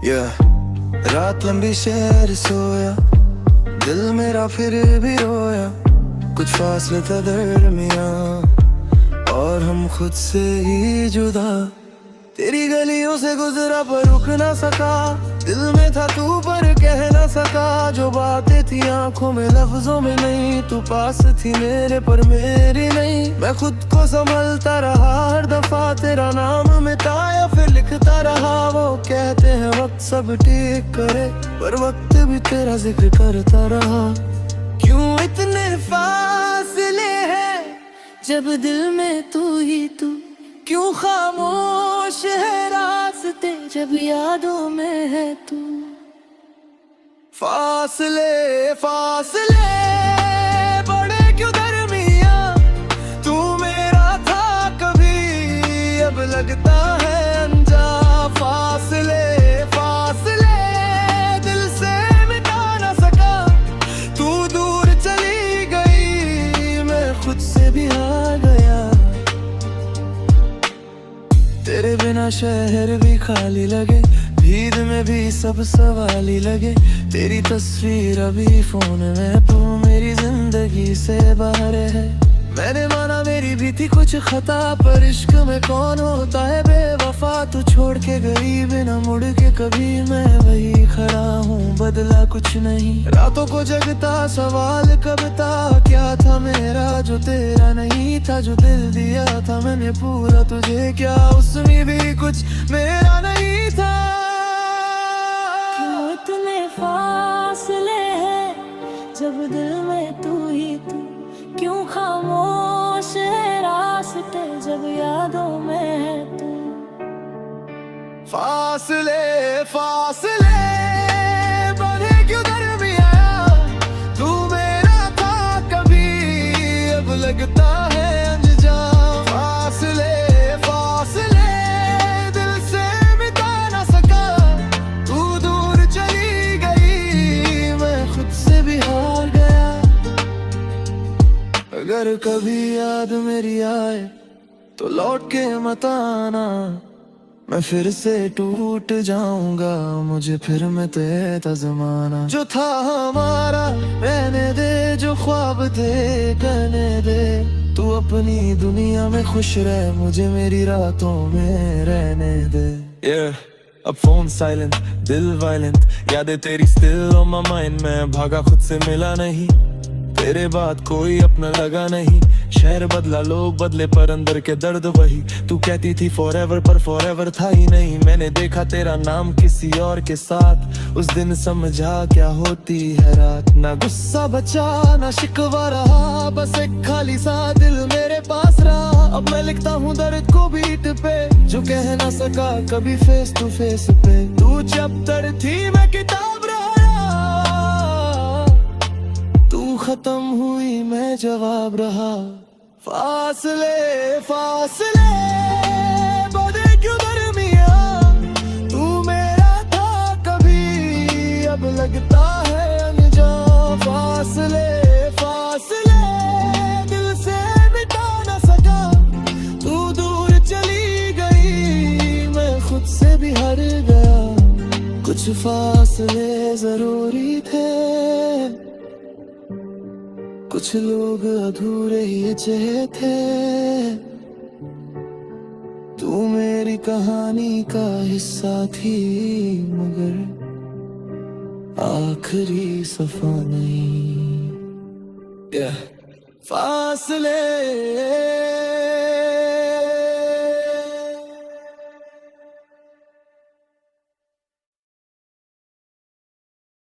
रात लंबी शहर सोया, दिल मेरा फिर भी रोया। कुछ फासले था दरमियां और हम खुद से ही जुदा। तेरी गलियों से गुजरा पर रुक ना सका, दिल में था तू पर कह ना सका। जो बातें थी आंखों में लफ्जों में नहीं, तू पास थी मेरे पर मेरी नहीं। मैं खुद को संभलता रहा, हर दफा तेरा नाम मिटाया फिर लिखता रहा। वो कहते हैं वक्त सब ठीक करे, पर वक्त भी तेरा जिक्र करता रहा। क्यों इतने फासले हैं जब दिल में तू ही तू, क्यों खामोश है रास्ते जब यादों में है तू। फासले फासले बड़े क्यों दरमिया, तू मेरा था कभी अब लगता है अनजा। फासले फासले दिल से मिटा ना सका, तू दूर चली गई मैं खुद से भी हार गया। तेरे बिना शहर भी खाली लगे, भीड़ में भी सब सवाली लगे। तेरी तस्वीर अभी फोन में, तू मेरी जिंदगी से बाहर है। मैंने माना मेरी भी थी कुछ खता, पर इश्क में कौन होता है बेवफा। तू छोड़ के गई बिना मुड़ के कभी, मैं वही खड़ा हूँ बदला कुछ नहीं। रातों को जगता सवाल कब था, क्या था मेरा जो तेरा नहीं था। जो दिल दिया था मैंने पूरा तुझे, क्या उसमें भी कुछ मेरा नहीं था। क्यों इतने फासले हैं जब दिल में तू ही तू, क्यों खामोश है रास्ते जब यादों में है तू। फासले फासले बड़े क्यों दरमिया, तू मेरा था कभी अब लगता है अनजा। फासले फासले दिल से मिटा ना सका, तू दूर चली गई मैं खुद से भी हार गया। अगर कभी याद मेरी आए तो लौट के मत आना, मैं फिर से टूट जाऊंगा मुझे फिर में तेरा जमाना। जो था हमारा रहने दे, जो ख्वाब थे करने दे। तू अपनी दुनिया में खुश रह, मुझे मेरी रातों में रहने दे। अब फोन साइलेंट, दिल वायलेंट, यादें तेरी स्टिल ऑन माय माइंड। मैं भागा खुद से मिला नहीं, तेरे बाद कोई अपना लगा नहीं। शहर बदला लोग बदले पर अंदर के दर्द वही। तू कहती थी फॉरएवर पर फॉरएवर था ही नहीं। मैंने देखा तेरा नाम किसी और के साथ, उस दिन समझा क्या होती है रात। ना गुस्सा बचा ना शिकवा रहा, बस एक खाली सा दिल मेरे पास रहा। अब मैं लिखता हूँ दर्द को बीट पे, जो कह ना सका कभी फेस टू फेस पे। तू चैप्टर थी मैं किताब रहा, तू खत्म हुई मैं जवाब रहा। फासले फासले बड़े क्यों दरमिया, तू मेरा था कभी अब लगता है अनजा। फासले फासले दिल से मिटा ना सका, तू दूर चली गई मैं खुद से भी हार गया। कुछ फासले जरूरी थे, कुछ लोग अधूरे ही चाहे थे। तू मेरी कहानी का हिस्सा थी मगर आखिरी सफा नहीं। फासले